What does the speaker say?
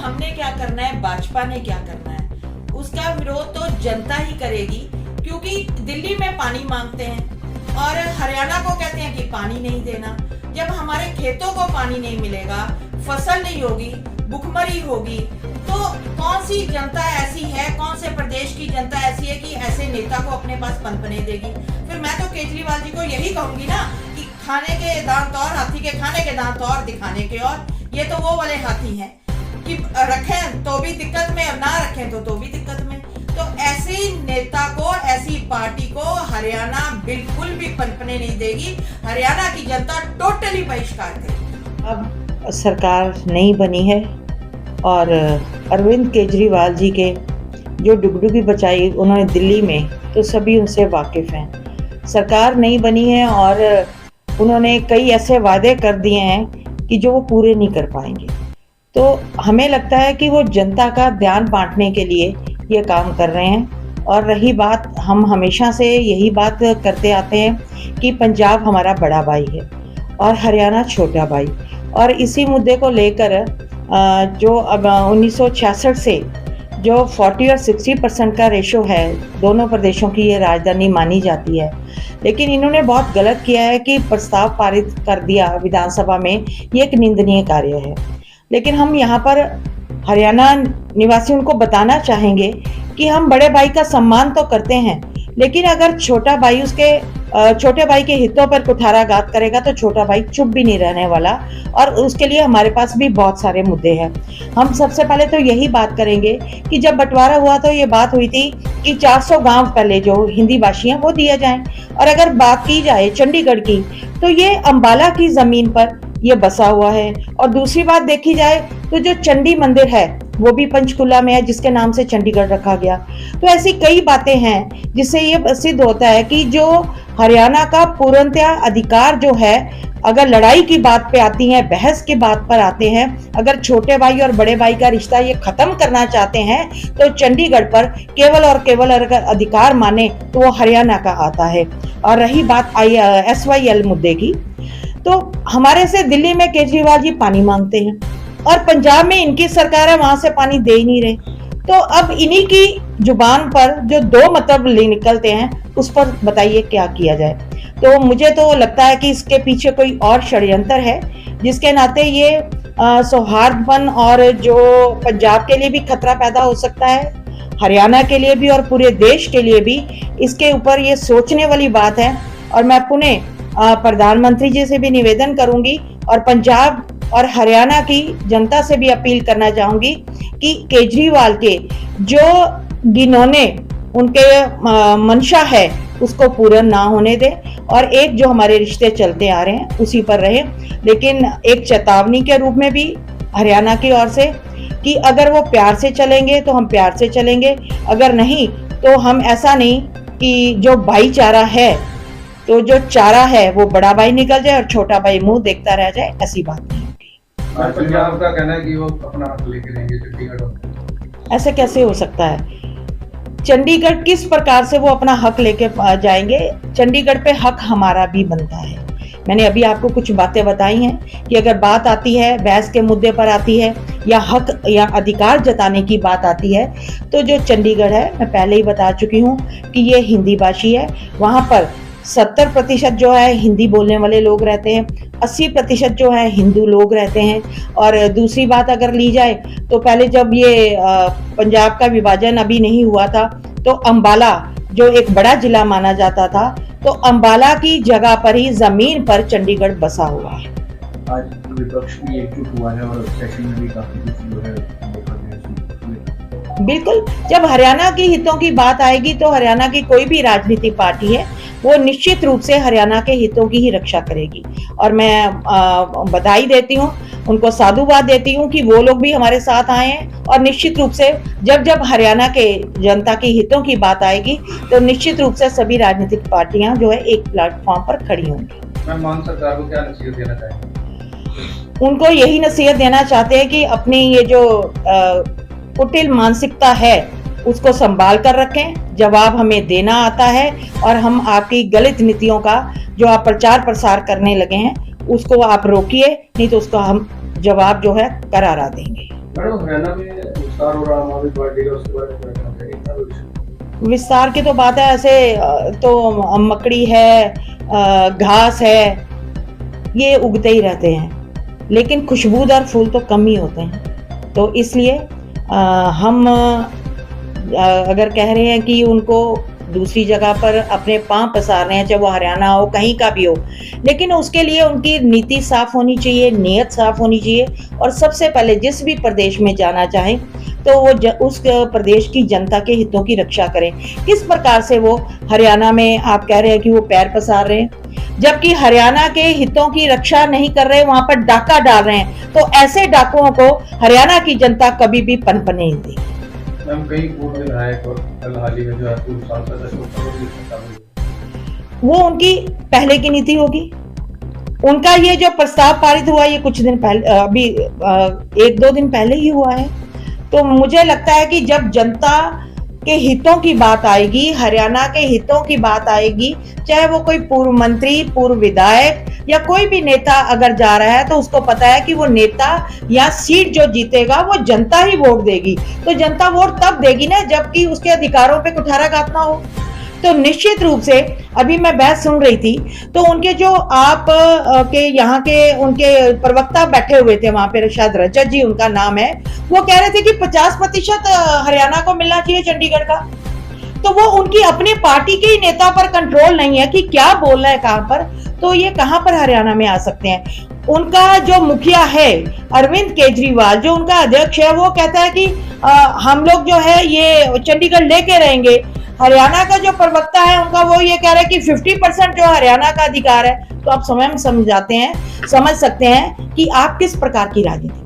हमने क्या करना है, भाजपा ने क्या करना है, उसका विरोध तो जनता ही करेगी, क्योंकि दिल्ली में पानी मांगते हैं और हरियाणा को कहते हैं कि पानी नहीं देना। जब हमारे खेतों को पानी नहीं मिलेगा, फसल नहीं होगी, भुखमरी होगी, तो कौन सी जनता ऐसी है, कौन से प्रदेश की जनता ऐसी है कि ऐसे नेता को अपने पास पनपने देगी। फिर मैं तो केजरीवाल जी को यही कहूंगी ना कि खाने के दांत और, हाथी के खाने के दांत और, दिखाने के और। ये तो वो वाले हाथी हैं कि रखें तो भी दिक्कत में और ना रखें तो भी दिक्कत में। तो ऐसे नेता को, ऐसी पार्टी को हरियाणा बिल्कुल भी पनपने नहीं देगी। हरियाणा की जनता टोटली बहिष्कार करेगी। अब सरकार नहीं बनी है और अरविंद केजरीवाल जी के जो डुगडुगी बचाई उन्होंने दिल्ली में, तो सभी उनसे वाकिफ हैं। सरकार नहीं बनी है और उन्होंने कई ऐसे वादे कर दिए हैं कि जो वो पूरे नहीं कर पाएंगे। तो हमें लगता है कि वो जनता का ध्यान बांटने के लिए ये काम कर रहे हैं। और रही बात, हम हमेशा से यही बात करते आते हैं कि पंजाब हमारा बड़ा भाई है और हरियाणा छोटा भाई। और इसी मुद्दे को लेकर जो अब 1966 से जो 40 और 60% का रेशो है, दोनों प्रदेशों की ये राजधानी मानी जाती है। लेकिन इन्होंने बहुत गलत किया है कि प्रस्ताव पारित कर दिया विधानसभा में, ये एक निंदनीय कार्य है। लेकिन हम यहाँ पर हरियाणा निवासी उनको बताना चाहेंगे कि हम बड़े भाई का सम्मान तो करते हैं, लेकिन अगर छोटा भाई उसके छोटे भाई के हितों पर कुठाराघात करेगा तो छोटा भाई चुप भी नहीं रहने वाला। और उसके लिए हमारे पास भी बहुत सारे मुद्दे हैं। हम सबसे पहले तो यही बात करेंगे कि जब बंटवारा हुआ तो ये बात हुई थी कि 400 गांव पहले जो हिंदी भाषी हैं वो दिए जाएं। और अगर बात की जाए चंडीगढ़ की, तो ये अंबाला की जमीन पर ये बसा हुआ है। और दूसरी बात देखी जाए तो जो चंडी मंदिर है वो भी पंचकुला में है, जिसके नाम से चंडीगढ़ रखा गया। तो ऐसी कई बातें हैं जिससे ये सिद्ध होता है कि जो हरियाणा का पूर्णतया अधिकार जो है, अगर लड़ाई की बात पे आती है, बहस की बात पर आते हैं, अगर छोटे भाई और बड़े भाई का रिश्ता ये खत्म करना चाहते हैं, तो चंडीगढ़ पर केवल और केवल अगर अधिकार माने तो वो हरियाणा का आता है। और रही बात SYL मुद्दे की, तो हमारे से दिल्ली में केजरीवाल जी पानी मांगते हैं और पंजाब में इनकी सरकार है, वहां से पानी दे ही नहीं रहे। तो अब इन्हीं की जुबान पर जो दो मतलब निकलते हैं, उस पर बताइए क्या किया जाए। तो मुझे तो लगता है कि इसके पीछे कोई और षड्यंत्र है, जिसके नाते ये सौहार्दपन और जो पंजाब के लिए भी खतरा पैदा हो सकता है, हरियाणा के लिए भी और पूरे देश के लिए भी। इसके ऊपर ये सोचने वाली बात है। और मैं पुनः प्रधानमंत्री जी से भी निवेदन करूंगी और पंजाब और हरियाणा की जनता से भी अपील करना चाहूंगी कि केजरीवाल के जो घिनौने उनके मंशा है उसको पूर्ण ना होने दें और एक जो हमारे रिश्ते चलते आ रहे हैं उसी पर रहे। लेकिन एक चेतावनी के रूप में भी हरियाणा की ओर से कि अगर वो प्यार से चलेंगे तो हम प्यार से चलेंगे, अगर नहीं तो हम ऐसा नहीं कि जो भाईचारा है, तो जो चारा है वो बड़ा भाई निकल जाए और छोटा भाई मुंह देखता रह जाए, ऐसी बात नहीं होगी। पंजाब का कहना है कि वो अपना हक लेके रहेंगे चंडीगढ़। ऐसे कैसे हो सकता है? चंडीगढ़ किस प्रकार से वो अपना हक लेके जाएंगे? चंडीगढ़ पे हक हमारा भी बनता है। मैंने अभी आपको कुछ बातें बताई हैं कि अगर बात आती है, बहस के मुद्दे पर आती है या हक या अधिकार जताने की बात आती है, तो जो चंडीगढ़ है, मैं पहले ही बता चुकी हूँ कि ये हिंदी भाषी है। वहाँ पर 70% जो है हिंदी बोलने वाले लोग रहते हैं, 80% जो है हिंदू लोग रहते हैं। और दूसरी बात अगर ली जाए तो पहले जब ये पंजाब का विभाजन अभी नहीं हुआ था, तो अंबाला जो एक बड़ा जिला माना जाता था, तो अंबाला की जगह पर ही जमीन पर चंडीगढ़ बसा हुआ है। आज विपक्ष भी एकजुट हुआ है और सेशन में भी काफी कुछ जो है बिल्कुल, जब हरियाणा के हितों की बात आएगी तो हरियाणा की कोई भी राजनीतिक पार्टी है वो निश्चित रूप से हरियाणा के हितों की ही रक्षा करेगी। और मैं बधाई देती हूँ, उनको साधुवाद देती हूँ कि वो लोग भी हमारे साथ आए हैं। और निश्चित रूप से जब हरियाणा के जनता के हितों की बात आएगी तो निश्चित रूप से सभी राजनीतिक पार्टियां जो है एक प्लेटफॉर्म पर खड़ी होंगी। मैं मान सरकार को क्या नसीहत देना चाहेंगे? उनको यही नसीहत देना चाहते हैं कि अपनी ये जो कुटिल मानसिकता है उसको संभाल कर रखें। जवाब हमें देना आता है और हम आपकी गलत नीतियों का जो आप प्रचार प्रसार करने लगे हैं उसको आप रोकिए, नहीं तो उसका हम जवाब जो है करारा देंगे। मैडम हरियाणा में विस्तार हो रहा आम आदमी पार्टी का, उसके बारे में क्या कहना है? क्या भविष्य? विस्तार की तो बात है, ऐसे तो मकड़ी है, घास है, ये उगते ही रहते हैं, लेकिन खुशबूदार फूल तो कम ही होते हैं। तो इसलिए हम अगर कह रहे हैं कि उनको दूसरी जगह पर अपने पांव पसार रहे हैं, चाहे वो हरियाणा हो, कहीं का भी हो, लेकिन उसके लिए उनकी नीति साफ होनी चाहिए, नीयत साफ होनी चाहिए। और सबसे पहले जिस भी प्रदेश में जाना चाहें तो वो उस प्रदेश की जनता के हितों की रक्षा करें। किस प्रकार से वो हरियाणा में आप कह रहे हैं कि वो पैर पसार रहे हैं, जबकि हरियाणा के हितों की रक्षा नहीं कर रहे, वहां पर डाका डाल रहे हैं, तो ऐसे डाकुओं को हरियाणा की जनता कभी भी पनपने नहीं देगी। मैम कई पूर्व विधायक और कल हाल ही में जो है पूर्व सांसद अशोक तंवर भी शामिल हुए। वो उनकी पहले की नीति होगी। उनका ये जो प्रस्ताव पारित हुआ, ये कुछ दिन पहले, अभी 1-2 दिन पहले ही हुआ है। तो मुझे लगता है कि जब जनता के हितों की बात आएगी, हरियाणा के हितों की बात आएगी, चाहे वो कोई पूर्व मंत्री, पूर्व विधायक या कोई भी नेता अगर जा रहा है, तो उसको पता है कि वो नेता या सीट जो जीतेगा वो जनता ही वोट देगी। तो जनता वोट तब देगी ना जबकि उसके अधिकारों पे कुठाराघात ना हो। तो निश्चित रूप से अभी मैं बहस सुन रही थी, तो उनके जो आप के यहाँ के उनके प्रवक्ता बैठे हुए थे वहां पे, शायद रजत जी उनका नाम है, वो कह रहे थे कि 50% हरियाणा को मिलना चाहिए चंडीगढ़ का। तो वो उनकी अपनी पार्टी के ही नेता पर कंट्रोल नहीं है कि क्या बोल रहा है कहां पर, तो ये कहां पर हरियाणा में आ सकते हैं। उनका जो मुखिया है अरविंद केजरीवाल, जो उनका अध्यक्ष है, वो कहता है कि हम लोग जो है ये चंडीगढ़ लेके रहेंगे। हरियाणा का जो प्रवक्ता है उनका, वो ये कह रहा है कि 50% जो हरियाणा का अधिकार है। तो आप समझ सकते हैं कि आप किस प्रकार की राजनीति